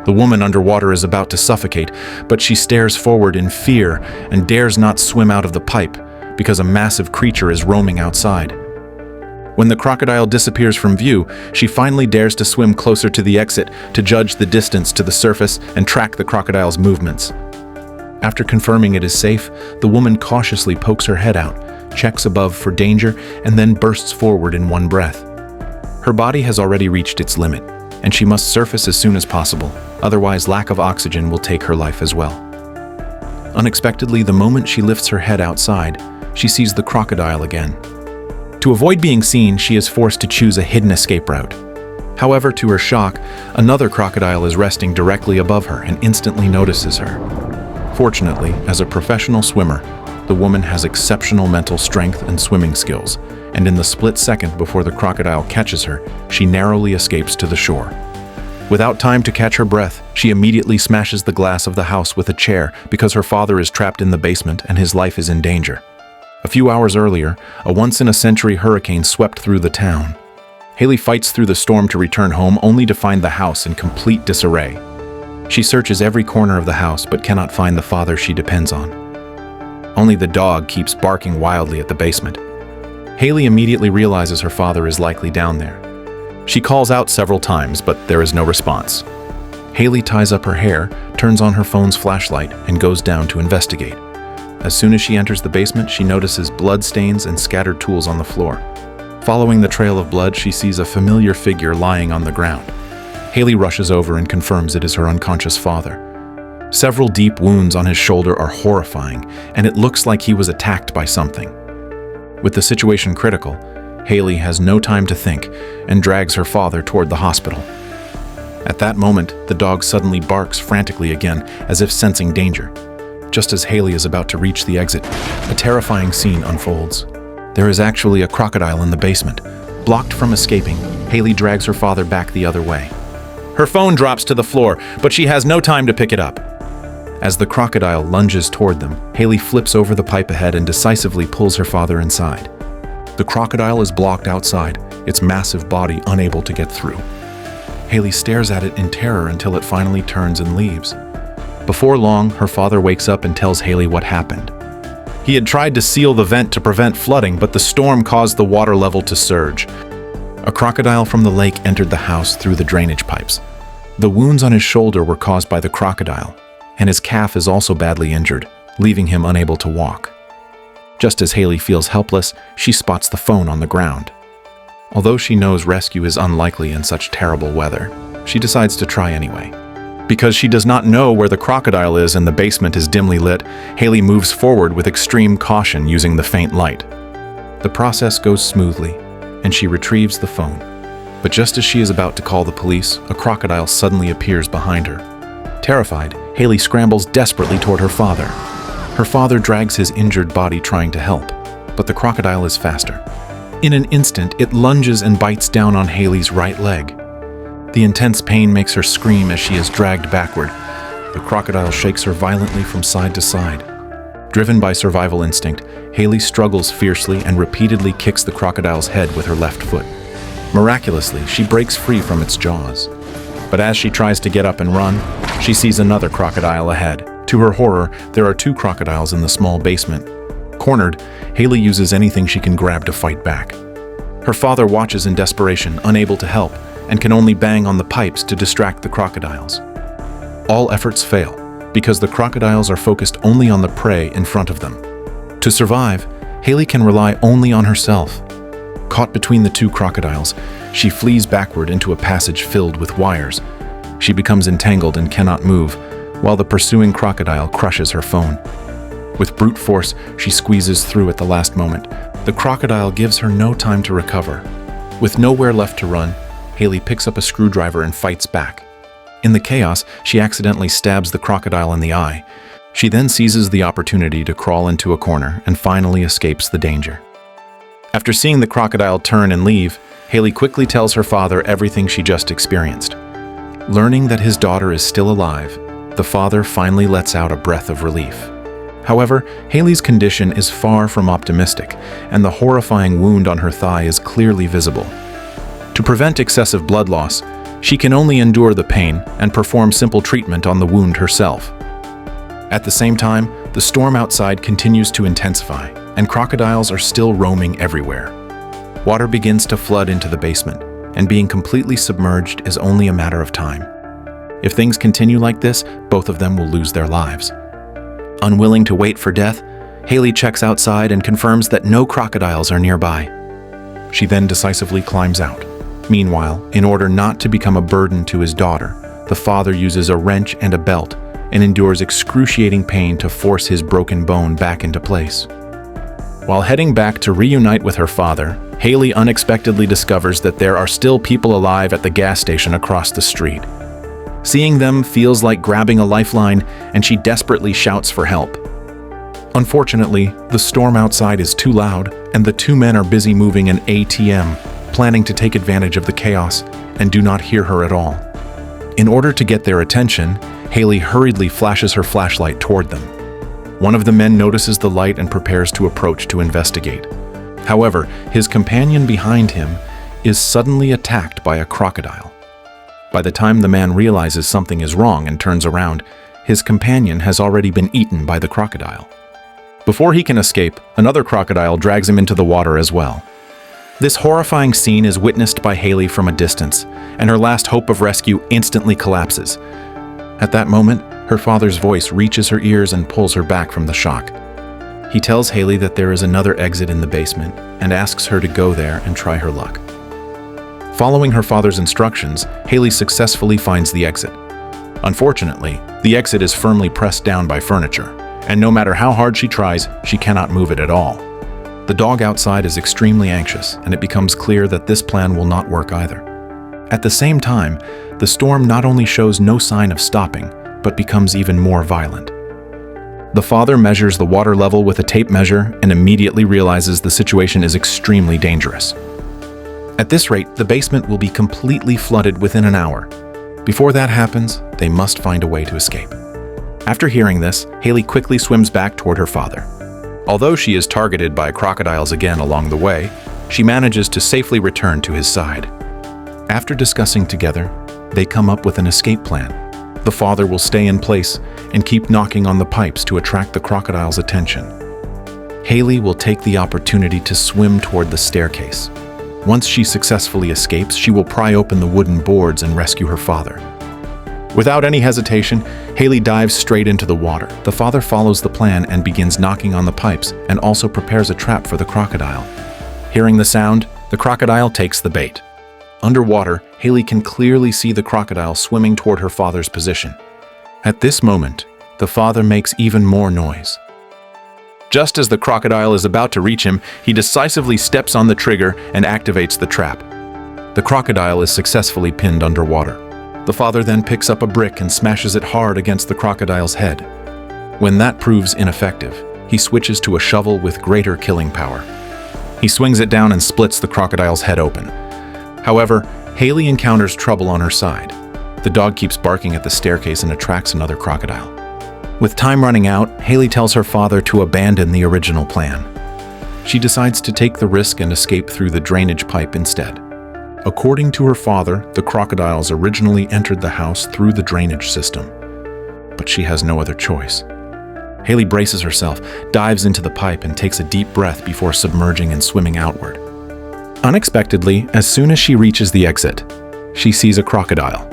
The woman underwater is about to suffocate, but she stares forward in fear and dares not swim out of the pipe because a massive creature is roaming outside. When the crocodile disappears from view, she finally dares to swim closer to the exit to judge the distance to the surface and track the crocodile's movements. After confirming it is safe, the woman cautiously pokes her head out, checks above for danger, and then bursts forward in one breath. Her body has already reached its limit, and she must surface as soon as possible, otherwise lack of oxygen will take her life as well. Unexpectedly, the moment she lifts her head outside, she sees the crocodile again. To avoid being seen, she is forced to choose a hidden escape route. However, to her shock, another crocodile is resting directly above her and instantly notices her. Fortunately, as a professional swimmer, the woman has exceptional mental strength and swimming skills, and in the split second before the crocodile catches her, she narrowly escapes to the shore. Without time to catch her breath, she immediately smashes the glass of the house with a chair because her father is trapped in the basement and his life is in danger. A few hours earlier, a once-in-a-century hurricane swept through the town. Haley fights through the storm to return home only to find the house in complete disarray. She searches every corner of the house but cannot find the father she depends on. Only the dog keeps barking wildly at the basement. Haley immediately realizes her father is likely down there. She calls out several times, but there is no response. Haley ties up her hair, turns on her phone's flashlight, and goes down to investigate. As soon as she enters the basement, she notices blood stains and scattered tools on the floor. Following the trail of blood, she sees a familiar figure lying on the ground. Haley rushes over and confirms it is her unconscious father. Several deep wounds on his shoulder are horrifying, and it looks like he was attacked by something. With the situation critical, Haley has no time to think and drags her father toward the hospital. At that moment, the dog suddenly barks frantically again, as if sensing danger. Just as Haley is about to reach the exit, a terrifying scene unfolds. There is actually a crocodile in the basement. Blocked from escaping, Haley drags her father back the other way. Her phone drops to the floor, but she has no time to pick it up. As the crocodile lunges toward them, Haley flips over the pipe ahead and decisively pulls her father inside. The crocodile is blocked outside, its massive body unable to get through. Haley stares at it in terror until it finally turns and leaves. Before long, her father wakes up and tells Haley what happened. He had tried to seal the vent to prevent flooding, but the storm caused the water level to surge. A crocodile from the lake entered the house through the drainage pipes. The wounds on his shoulder were caused by the crocodile, and his calf is also badly injured, leaving him unable to walk. Just as Haley feels helpless, she spots the phone on the ground. Although she knows rescue is unlikely in such terrible weather, she decides to try anyway. Because she does not know where the crocodile is and the basement is dimly lit, Haley moves forward with extreme caution using the faint light. The process goes smoothly, and she retrieves the phone. But just as she is about to call the police, a crocodile suddenly appears behind her. Terrified, Haley scrambles desperately toward her father. Her father drags his injured body trying to help, but the crocodile is faster. In an instant, it lunges and bites down on Haley's right leg. The intense pain makes her scream as she is dragged backward. The crocodile shakes her violently from side to side. Driven by survival instinct, Haley struggles fiercely and repeatedly kicks the crocodile's head with her left foot. Miraculously, she breaks free from its jaws. But as she tries to get up and run, she sees another crocodile ahead. To her horror, there are two crocodiles in the small basement. Cornered, Haley uses anything she can grab to fight back. Her father watches in desperation, unable to help, and can only bang on the pipes to distract the crocodiles. All efforts fail, because the crocodiles are focused only on the prey in front of them. To survive, Haley can rely only on herself. Caught between the two crocodiles, she flees backward into a passage filled with wires. She becomes entangled and cannot move, while the pursuing crocodile crushes her phone. With brute force, she squeezes through at the last moment. The crocodile gives her no time to recover. With nowhere left to run, Haley picks up a screwdriver and fights back. In the chaos, she accidentally stabs the crocodile in the eye. She then seizes the opportunity to crawl into a corner and finally escapes the danger. After seeing the crocodile turn and leave, Haley quickly tells her father everything she just experienced. Learning that his daughter is still alive, the father finally lets out a breath of relief. However, Haley's condition is far from optimistic, and the horrifying wound on her thigh is clearly visible. To prevent excessive blood loss, She can only endure the pain and perform simple treatment on the wound herself. At the same time, the storm outside continues to intensify, and crocodiles are still roaming everywhere. Water begins to flood into the basement, and being completely submerged is only a matter of time. If things continue like this, both of them will lose their lives. Unwilling to wait for death, Haley checks outside and confirms that no crocodiles are nearby. She then decisively climbs out. Meanwhile, in order not to become a burden to his daughter, the father uses a wrench and a belt and endures excruciating pain to force his broken bone back into place. While heading back to reunite with her father, Haley unexpectedly discovers that there are still people alive at the gas station across the street. Seeing them feels like grabbing a lifeline, and she desperately shouts for help. Unfortunately, the storm outside is too loud, and the two men are busy moving an ATM, planning to take advantage of the chaos, and do not hear her at all. In order to get their attention, Haley hurriedly flashes her flashlight toward them. One of the men notices the light and prepares to approach to investigate. However, his companion behind him is suddenly attacked by a crocodile. By the time the man realizes something is wrong and turns around, his companion has already been eaten by the crocodile. Before he can escape, another crocodile drags him into the water as well. This horrifying scene is witnessed by Haley from a distance, and her last hope of rescue instantly collapses. At that moment, her father's voice reaches her ears and pulls her back from the shock. He tells Haley that there is another exit in the basement and asks her to go there and try her luck. Following her father's instructions, Haley successfully finds the exit. Unfortunately, the exit is firmly pressed down by furniture, and no matter how hard she tries, she cannot move it at all. The dog outside is extremely anxious, and it becomes clear that this plan will not work either. At the same time, the storm not only shows no sign of stopping, but becomes even more violent. The father measures the water level with a tape measure and immediately realizes the situation is extremely dangerous. At this rate, the basement will be completely flooded within an hour. Before that happens, they must find a way to escape. After hearing this, Haley quickly swims back toward her father. Although she is targeted by crocodiles again along the way, she manages to safely return to his side. After discussing together, they come up with an escape plan. The father will stay in place and keep knocking on the pipes to attract the crocodile's attention. Haley will take the opportunity to swim toward the staircase. Once she successfully escapes, she will pry open the wooden boards and rescue her father. Without any hesitation, Haley dives straight into the water. The father follows the plan and begins knocking on the pipes and also prepares a trap for the crocodile. Hearing the sound, the crocodile takes the bait. Underwater, Haley can clearly see the crocodile swimming toward her father's position. At this moment, the father makes even more noise. Just as the crocodile is about to reach him, he decisively steps on the trigger and activates the trap. The crocodile is successfully pinned underwater. The father then picks up a brick and smashes it hard against the crocodile's head. When that proves ineffective, he switches to a shovel with greater killing power. He swings it down and splits the crocodile's head open. However, Haley encounters trouble on her side. The dog keeps barking at the staircase and attracts another crocodile. With time running out, Haley tells her father to abandon the original plan. She decides to take the risk and escape through the drainage pipe instead. According to her father, the crocodiles originally entered the house through the drainage system, but she has no other choice. Haley braces herself, dives into the pipe, and takes a deep breath before submerging and swimming outward. Unexpectedly, as soon as she reaches the exit, she sees a crocodile.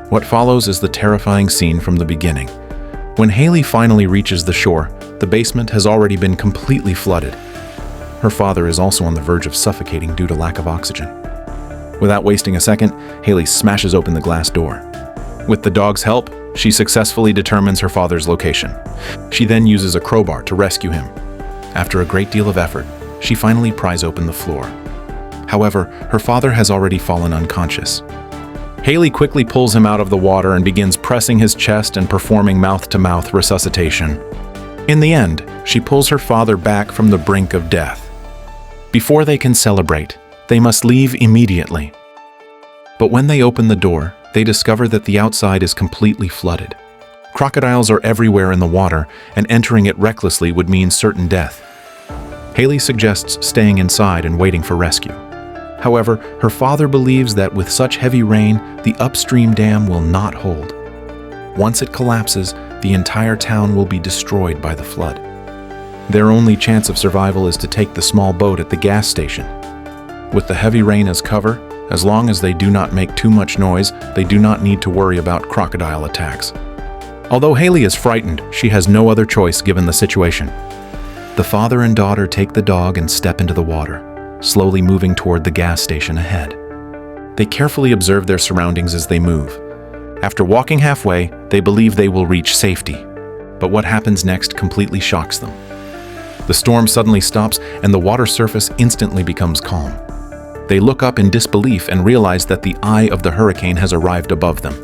What follows is the terrifying scene from the beginning. When Haley finally reaches the shore, the basement has already been completely flooded. Her father is also on the verge of suffocating due to lack of oxygen. Without wasting a second, Haley smashes open the glass door. With the dog's help, she successfully determines her father's location. She then uses a crowbar to rescue him. After a great deal of effort, she finally pries open the floor. However, her father has already fallen unconscious. Haley quickly pulls him out of the water and begins pressing his chest and performing mouth-to-mouth resuscitation. In the end, she pulls her father back from the brink of death. Before they can celebrate, they must leave immediately. But when they open the door, they discover that the outside is completely flooded. Crocodiles are everywhere in the water, and entering it recklessly would mean certain death. Haley suggests staying inside and waiting for rescue. However, her father believes that with such heavy rain, the upstream dam will not hold. Once it collapses, the entire town will be destroyed by the flood. Their only chance of survival is to take the small boat at the gas station. With the heavy rain as cover, as long as they do not make too much noise, they do not need to worry about crocodile attacks. Although Haley is frightened, she has no other choice given the situation. The father and daughter take the dog and step into the water, slowly moving toward the gas station ahead. They carefully observe their surroundings as they move. After walking halfway, they believe they will reach safety. But what happens next completely shocks them. The storm suddenly stops and the water surface instantly becomes calm. They look up in disbelief and realize that the eye of the hurricane has arrived above them.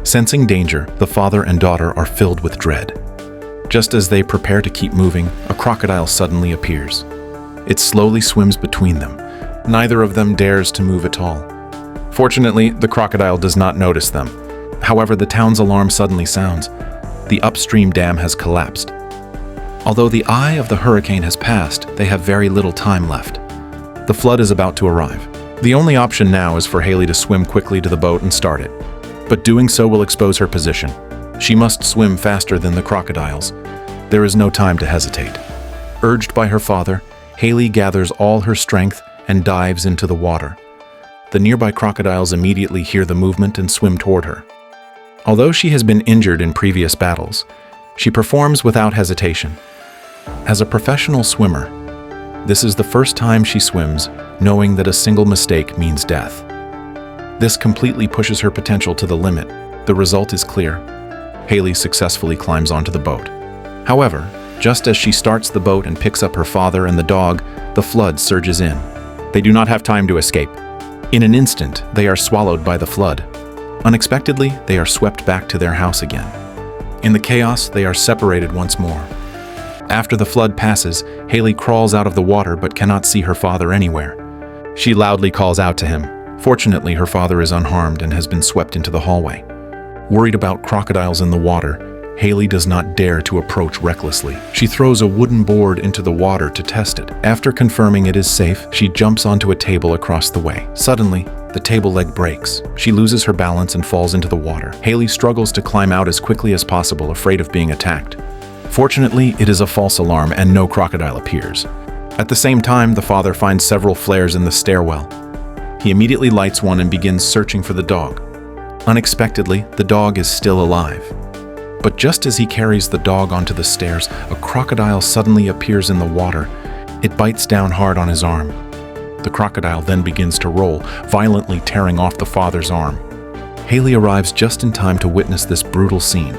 Sensing danger, the father and daughter are filled with dread. Just as they prepare to keep moving, a crocodile suddenly appears. It slowly swims between them. Neither of them dares to move at all. Fortunately, the crocodile does not notice them. However, the town's alarm suddenly sounds. The upstream dam has collapsed. Although the eye of the hurricane has passed, they have very little time left. The flood is about to arrive. The only option now is for Haley to swim quickly to the boat and start it. But doing so will expose her position. She must swim faster than the crocodiles. There is no time to hesitate. Urged by her father, Haley gathers all her strength and dives into the water. The nearby crocodiles immediately hear the movement and swim toward her. Although she has been injured in previous battles, she performs without hesitation. As a professional swimmer, this is the first time she swims, knowing that a single mistake means death. This completely pushes her potential to the limit. The result is clear. Haley successfully climbs onto the boat. However, just as she starts the boat and picks up her father and the dog, the flood surges in. They do not have time to escape. In an instant, they are swallowed by the flood. Unexpectedly, they are swept back to their house again. In the chaos, they are separated once more. After the flood passes, Haley crawls out of the water but cannot see her father anywhere. She loudly calls out to him. Fortunately, her father is unharmed and has been swept into the hallway. Worried about crocodiles in the water, Haley does not dare to approach recklessly. She throws a wooden board into the water to test it. After confirming it is safe, she jumps onto a table across the way. Suddenly, the table leg breaks. She loses her balance and falls into the water. Haley struggles to climb out as quickly as possible, afraid of being attacked. Fortunately, it is a false alarm and no crocodile appears. At the same time, the father finds several flares in the stairwell. He immediately lights one and begins searching for the dog. Unexpectedly, the dog is still alive. But just as he carries the dog onto the stairs, a crocodile suddenly appears in the water. It bites down hard on his arm. The crocodile then begins to roll, violently tearing off the father's arm. Haley arrives just in time to witness this brutal scene.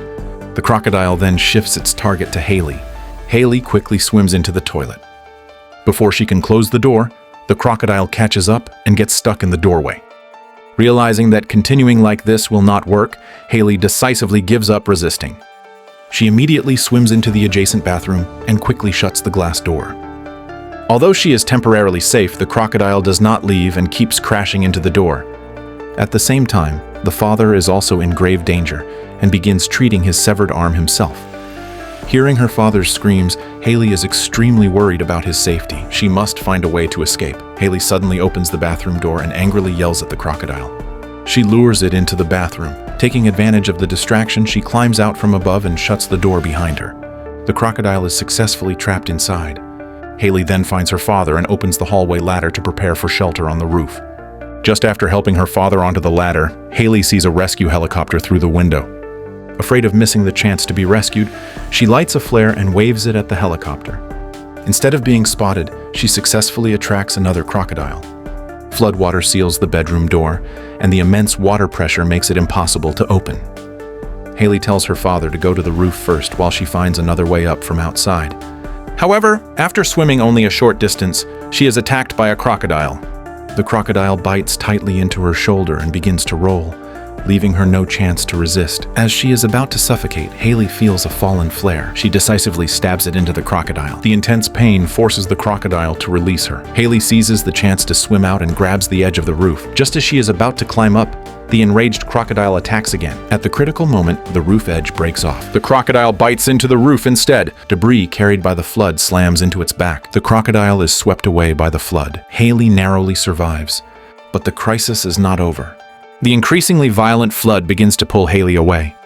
The crocodile then shifts its target to Haley. Haley quickly swims into the toilet. Before she can close the door, the crocodile catches up and gets stuck in the doorway. Realizing that continuing like this will not work, Haley decisively gives up resisting. She immediately swims into the adjacent bathroom and quickly shuts the glass door. Although she is temporarily safe, the crocodile does not leave and keeps crashing into the door. At the same time, the father is also in grave danger and begins treating his severed arm himself. Hearing her father's screams, Haley is extremely worried about his safety. She must find a way to escape. Haley suddenly opens the bathroom door and angrily yells at the crocodile. She lures it into the bathroom. Taking advantage of the distraction, she climbs out from above and shuts the door behind her. The crocodile is successfully trapped inside. Haley then finds her father and opens the hallway ladder to prepare for shelter on the roof. Just after helping her father onto the ladder, Haley sees a rescue helicopter through the window. Afraid of missing the chance to be rescued, she lights a flare and waves it at the helicopter. Instead of being spotted, she successfully attracts another crocodile. Floodwater seals the bedroom door, and the immense water pressure makes it impossible to open. Haley tells her father to go to the roof first while she finds another way up from outside. However, after swimming only a short distance, she is attacked by a crocodile. The crocodile bites tightly into her shoulder and begins to roll, leaving her no chance to resist. As she is about to suffocate, Haley feels a fallen flare. She decisively stabs it into the crocodile. The intense pain forces the crocodile to release her. Haley seizes the chance to swim out and grabs the edge of the roof. Just as she is about to climb up, the enraged crocodile attacks again. At the critical moment, the roof edge breaks off. The crocodile bites into the roof instead. Debris carried by the flood slams into its back. The crocodile is swept away by the flood. Haley narrowly survives. But the crisis is not over. The increasingly violent flood begins to pull Haley away.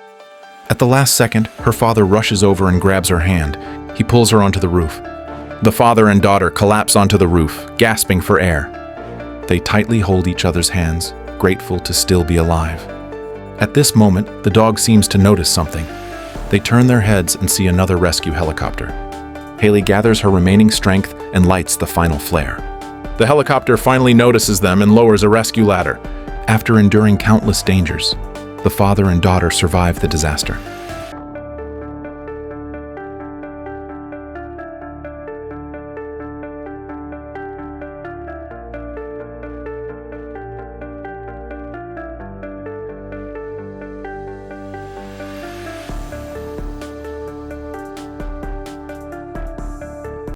At the last second, her father rushes over and grabs her hand. He pulls her onto the roof. The father and daughter collapse onto the roof, gasping for air. They tightly hold each other's hands, grateful to still be alive. At this moment, the dog seems to notice something. They turn their heads and see another rescue helicopter. Haley gathers her remaining strength and lights the final flare. The helicopter finally notices them and lowers a rescue ladder. After enduring countless dangers, the father and daughter survive the disaster.